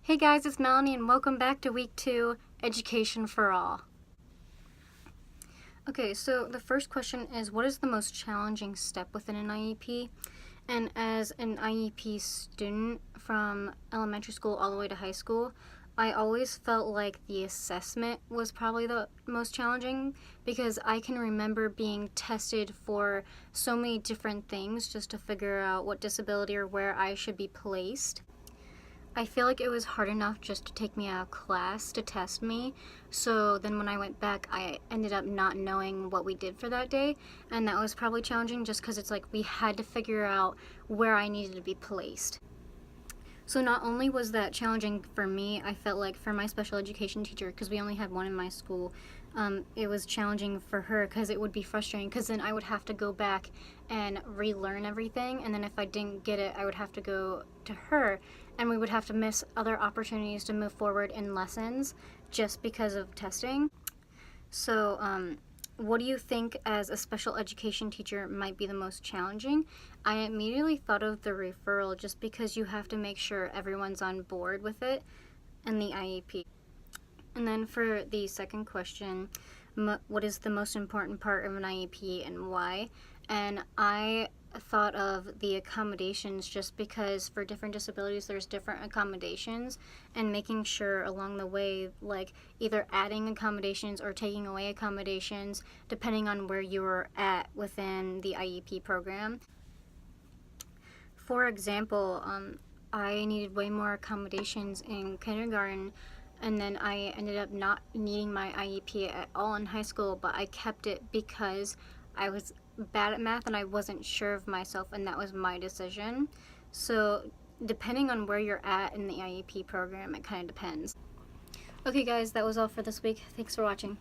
Hey guys, it's Melanie and welcome back to week 2, Education for All. Okay, so the first question is, what is the most challenging step within an IEP? And as an IEP student from elementary school all the way to high school, I always felt like the assessment was probably the most challenging because I can remember being tested for so many different things just to figure out what disability or where I should be placed. I feel like it was hard enough just to take me out of class to test me. So then when I went back, I ended up not knowing what we did for that day. And that was probably challenging just because it's like we had to figure out where I needed to be placed. So not only was that challenging for me, I felt like for my special education teacher, because we only had one in my school, it was challenging for her because it would be frustrating because then I would have to go back and relearn everything, and then if I didn't get it, I would have to go to her and we would have to miss other opportunities to move forward in lessons just because of testing. So what do you think as a special education teacher might be the most challenging? I immediately thought of the referral just because you have to make sure everyone's on board with it and the IEP. And then for the second question, what is the most important part of an IEP and why? And I thought of the accommodations just because for different disabilities there's different accommodations, and making sure along the way, like either adding accommodations or taking away accommodations depending on where you were at within the IEP program. For example, I needed way more accommodations in kindergarten, and then I ended up not needing my IEP at all in high school, but I kept it because I was bad at math and I wasn't sure of myself, and that was my decision. So depending on where you're at in the IEP program, it kind of depends. Okay guys, that was all for this week. Thanks for watching.